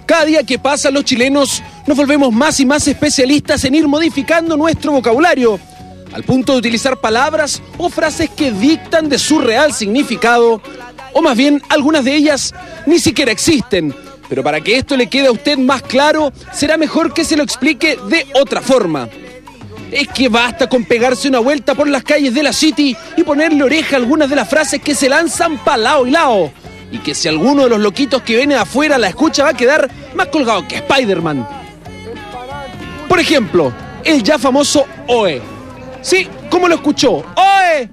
Cada día que pasa, los chilenos nos volvemos más y más especialistas en ir modificando nuestro vocabulario, al punto de utilizar palabras o frases que dictan de su real significado, o más bien algunas de ellas ni siquiera existen. Pero para que esto le quede a usted más claro, será mejor que se lo explique de otra forma. Es que basta con pegarse una vuelta por las calles de la City y ponerle oreja a algunas de las frases que se lanzan pa' lao y lao. Y que si alguno de los loquitos que viene afuera la escucha va a quedar más colgado que Spider-Man. Por ejemplo, el ya famoso OE. Sí, ¿cómo lo escuchó? ¡OE!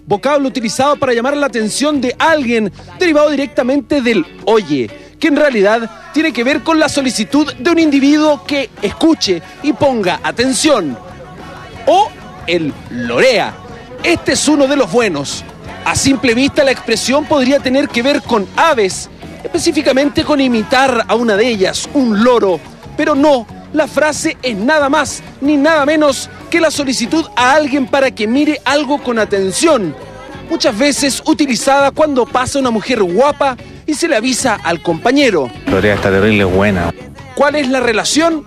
Vocablo utilizado para llamar la atención de alguien, derivado directamente del oye, que en realidad tiene que ver con la solicitud de un individuo que escuche y ponga atención. O el lorea. Este es uno de los buenos. A simple vista la expresión podría tener que ver con aves, específicamente con imitar a una de ellas, un loro. Pero no, la frase es nada más ni nada menos que la solicitud a alguien para que mire algo con atención. Muchas veces utilizada cuando pasa una mujer guapa y se le avisa al compañero. Lorea está terrible buena. ¿Cuál es la relación?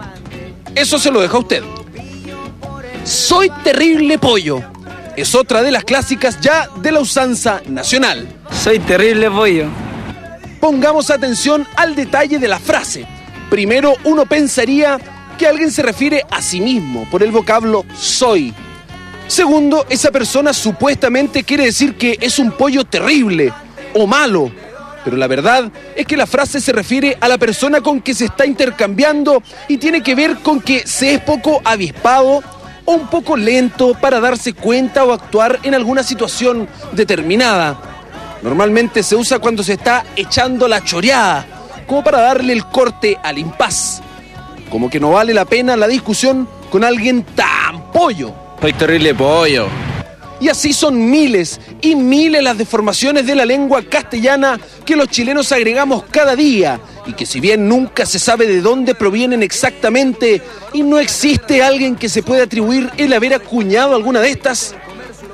Eso se lo deja a usted. Soy terrible pollo. Es otra de las clásicas ya de la usanza nacional. Soy terrible pollo. Pongamos atención al detalle de la frase. Primero, uno pensaría que alguien se refiere a sí mismo por el vocablo soy. Segundo, esa persona supuestamente quiere decir que es un pollo terrible o malo. Pero la verdad es que la frase se refiere a la persona con que se está intercambiando y tiene que ver con que se es poco avispado o un poco lento para darse cuenta o actuar en alguna situación determinada. Normalmente se usa cuando se está echando la choreada, como para darle el corte al impas. Como que no vale la pena la discusión con alguien tan pollo. Soy terrible pollo. Y así son miles y miles las deformaciones de la lengua castellana que los chilenos agregamos cada día y que si bien nunca se sabe de dónde provienen exactamente y no existe alguien que se pueda atribuir el haber acuñado alguna de estas,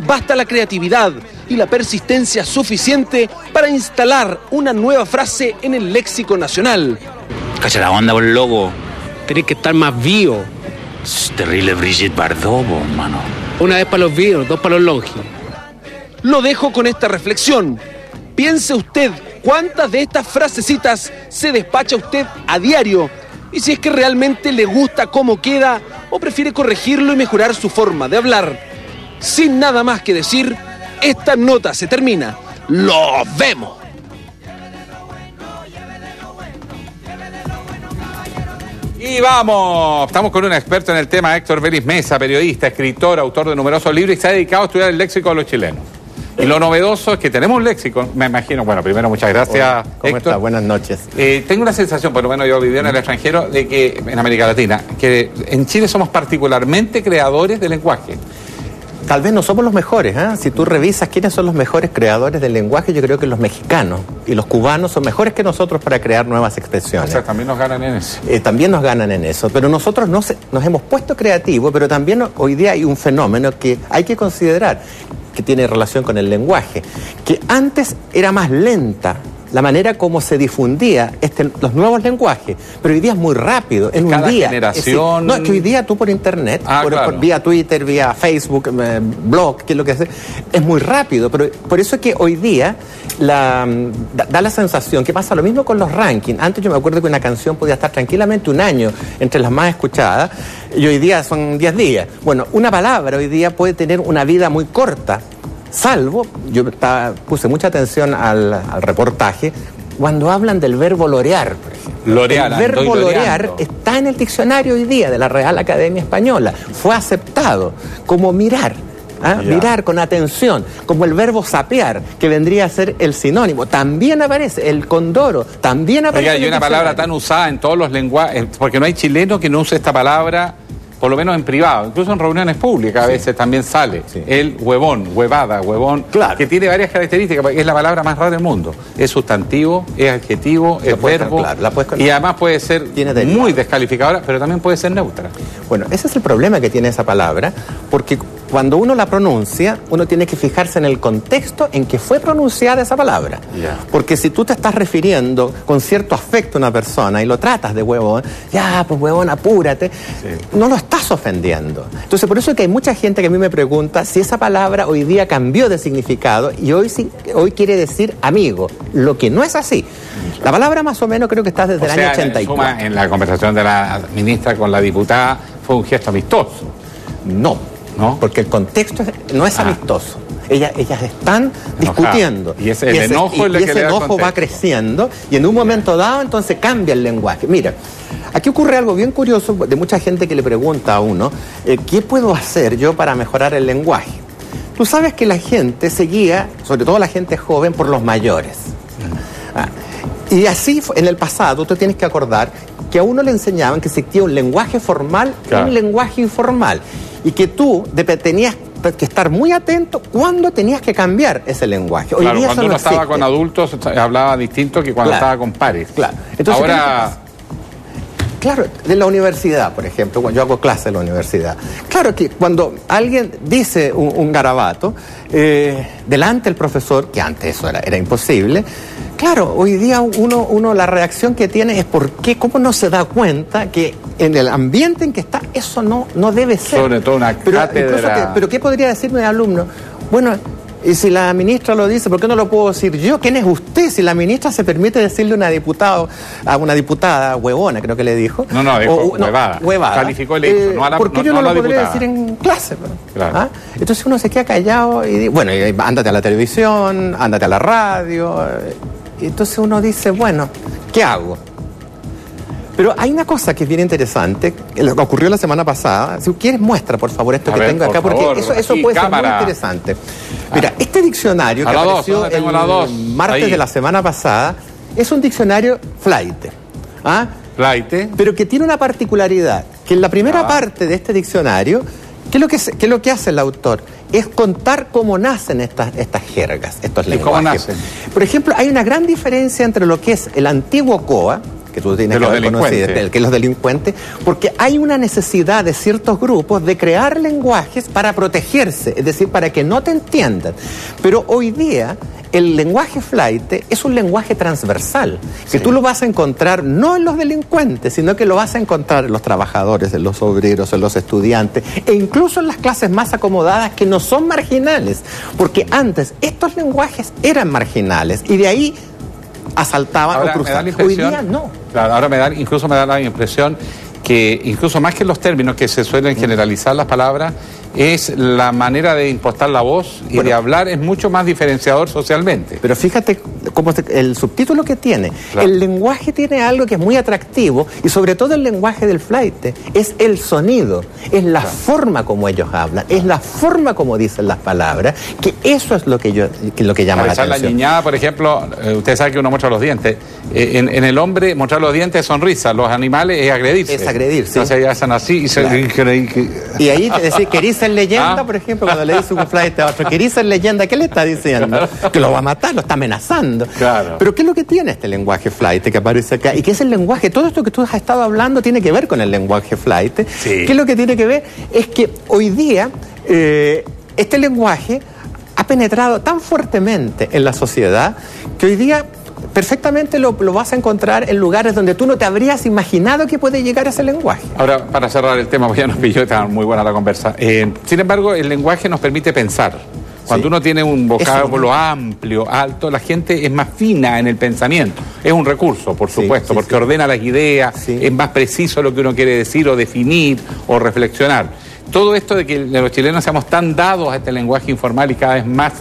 basta la creatividad y la persistencia suficiente para instalar una nueva frase en el léxico nacional. Cacha la onda por el loco. Tenés que estar más vivo. Es terrible Brigitte Bardot, hermano. Una vez para los vivos, dos para los longis. Lo dejo con esta reflexión. Piense usted cuántas de estas frasecitas se despacha usted a diario y si es que realmente le gusta cómo queda o prefiere corregirlo y mejorar su forma de hablar. Sin nada más que decir, esta nota se termina. ¡Los vemos! Y vamos, estamos con un experto en el tema, Héctor Vélez Mesa, periodista, escritor, autor de numerosos libros y se ha dedicado a estudiar el léxico de los chilenos. Y lo novedoso es que tenemos un léxico, me imagino. Bueno, primero muchas gracias, hola, ¿cómo Héctor? está? Buenas noches. Tengo una sensación, por lo menos yo viví en el extranjero, de que en América Latina, que en Chile somos particularmente creadores de lenguaje. Tal vez no somos los mejores, ¿eh? Si tú revisas quiénes son los mejores creadores del lenguaje, yo creo que los mexicanos y los cubanos son mejores que nosotros para crear nuevas expresiones. O sea, también nos ganan en eso. También nos ganan en eso, pero nosotros nos hemos puesto creativos, pero también hoy día hay un fenómeno que hay que considerar, que tiene relación con el lenguaje, que antes era más lenta la manera como se difundía los nuevos lenguajes, pero hoy día es muy rápido, en un día. Generación... No, es que hoy día tú por internet, claro. vía Twitter, vía Facebook, blog, que es lo que hace, es muy rápido, pero por eso es que hoy día da la sensación que pasa lo mismo con los rankings. Antes yo me acuerdo que una canción podía estar tranquilamente un año entre las más escuchadas, y hoy día son 10 días. Bueno, una palabra hoy día puede tener una vida muy corta, salvo, yo puse mucha atención al reportaje, cuando hablan del verbo lorear, por ejemplo. Lorear, el verbo lorear está en el diccionario hoy día de la Real Academia Española. Fue aceptado como mirar. Mirar con atención, como el verbo sapear, que vendría a ser el sinónimo. También aparece el condoro, también aparece. Oiga, hay una palabra tan usada en todos los lenguajes, porque no hay chileno que no use esta palabra, por lo menos en privado, incluso en reuniones públicas a veces también sale. Sí. El huevón, huevada, huevón, claro, que tiene varias características, es la palabra más rara del mundo. Es sustantivo, es adjetivo, es verbo, y además puede ser muy descalificadora, pero también puede ser neutra. Bueno, ese es el problema que tiene esa palabra, porque cuando uno la pronuncia, uno tiene que fijarse en el contexto en que fue pronunciada esa palabra. Ya. Porque si tú te estás refiriendo con cierto afecto a una persona y lo tratas de huevón, ya, pues huevón, apúrate, no lo estás ofendiendo. Entonces, por eso es que hay mucha gente que a mí me pregunta si esa palabra hoy día cambió de significado y hoy quiere decir amigo, lo que no es así. La palabra más o menos creo que está desde el año 84. En suma, en la conversación de la ministra con la diputada fue un gesto amistoso. No, porque el contexto no es amistoso. Ellas están discutiendo. Y ese enojo va creciendo y en un momento dado entonces cambia el lenguaje. Mira, aquí ocurre algo bien curioso de mucha gente que le pregunta a uno, ¿qué puedo hacer yo para mejorar el lenguaje? Tú sabes que la gente se guía, sobre todo la gente joven, por los mayores. Y así en el pasado tú tienes que acordar que a uno le enseñaban que existía un lenguaje formal y un lenguaje informal. Y que tú tenías que estar muy atento cuando tenías que cambiar ese lenguaje. Hoy día cuando uno estaba con adultos hablaba distinto que cuando estaba con pares. Claro. Entonces, ahora... Claro, de la universidad, por ejemplo, cuando yo hago clase en la universidad. Claro que cuando alguien dice un garabato delante del profesor, que antes eso era imposible, claro, hoy día uno la reacción que tiene es cómo no se da cuenta que en el ambiente en que está eso no debe ser. Sobre todo una cátedra. Pero ¿qué podría decirme el alumno? Bueno, y si la ministra lo dice, ¿por qué no lo puedo decir yo? ¿Quién es usted? Si la ministra se permite decirle a una diputada huevona, creo que le dijo. Dijo huevada. Calificó el hecho, no a la ¿por qué yo no lo podría decir en clase? Claro. Entonces uno se queda callado y bueno, ándate a la televisión, ándate a la radio. Y entonces uno dice, bueno, ¿qué hago? Pero hay una cosa que es bien interesante, que ocurrió la semana pasada. Si quieres, muestra, por favor, esto que tengo acá, porque eso puede ser muy interesante. Mira, este diccionario que apareció el martes de la semana pasada es un diccionario flaite. Pero que tiene una particularidad, que en la primera parte de este diccionario, ¿qué es lo que hace el autor? Es contar cómo nacen estas jergas, estos lenguajes. ¿Cómo nacen? Por ejemplo, hay una gran diferencia entre lo que es el antiguo COA, que tú tienes que haber conocido, que es los delincuentes, porque hay una necesidad de ciertos grupos de crear lenguajes para protegerse, es decir, para que no te entiendan. Pero hoy día el lenguaje flaite es un lenguaje transversal, que tú lo vas a encontrar no en los delincuentes, sino que lo vas a encontrar en los trabajadores, en los obreros, en los estudiantes, e incluso en las clases más acomodadas que no son marginales, porque antes estos lenguajes eran marginales y de ahí asaltaban o cruzaban. Hoy día no. Claro, ahora me da la impresión que incluso más que los términos que se suelen generalizar las palabras, es la manera de impostar la voz y de hablar es mucho más diferenciador socialmente. Pero fíjate cómo el subtítulo que tiene. Claro. El lenguaje tiene algo que es muy atractivo y sobre todo el lenguaje del flaite es el sonido, es la forma como ellos hablan, es la forma como dicen las palabras, que eso es lo que llama la atención. La niñada, por ejemplo, usted sabe que uno muestra los dientes. En el hombre mostrar los dientes es sonrisa, los animales es agredirse. Es agredirse. Entonces ellos hacen así y ahí te decís, ¿querís ser leyenda? Por ejemplo, cuando le dice un flaite a otro, ¿querís ser leyenda? ¿Qué le está diciendo? Que lo va a matar, lo está amenazando. Claro. Pero ¿qué es lo que tiene este lenguaje flaite que aparece acá? Y que es el lenguaje, todo esto que tú has estado hablando tiene que ver con el lenguaje flaite. Sí. ¿Qué es lo que tiene que ver? Es que hoy día este lenguaje ha penetrado tan fuertemente en la sociedad que hoy día perfectamente lo vas a encontrar en lugares donde tú no te habrías imaginado que puede llegar ese lenguaje. Ahora, para cerrar el tema, porque ya nos pilló, está muy buena la conversa. Sin embargo, el lenguaje nos permite pensar. Cuando uno tiene un vocablo amplio, alto, la gente es más fina en el pensamiento. Es un recurso, por supuesto, porque ordena las ideas, es más preciso lo que uno quiere decir o definir o reflexionar. Todo esto de que los chilenos seamos tan dados a este lenguaje informal y cada vez más,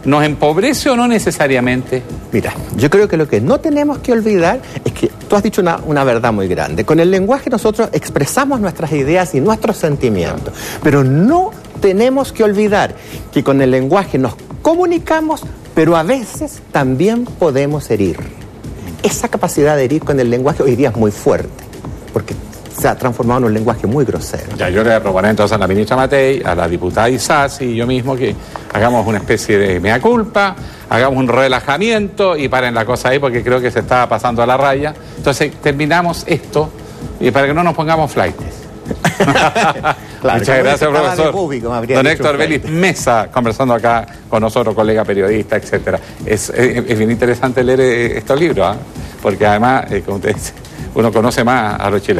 ¿nos empobrece o no necesariamente? Mira, yo creo que lo que no tenemos que olvidar es que tú has dicho una verdad muy grande. Con el lenguaje nosotros expresamos nuestras ideas y nuestros sentimientos, pero no tenemos que olvidar que con el lenguaje nos comunicamos, pero a veces también podemos herir. Esa capacidad de herir con el lenguaje hoy día es muy fuerte, porque se ha transformado en un lenguaje muy grosero. Ya, yo le proponer entonces a la ministra Matei, a la diputada Isasi y yo mismo que hagamos una especie de mea culpa, hagamos un relajamiento y paren la cosa ahí porque creo que se está pasando a la raya. Entonces terminamos esto y para que no nos pongamos flaites. Muchas gracias, profesor. Público, Don Héctor Vélez Mesa, conversando acá con nosotros, colega periodista, etcétera. Es bien interesante leer estos libros, porque además, como usted dice, uno conoce más a los chilenos.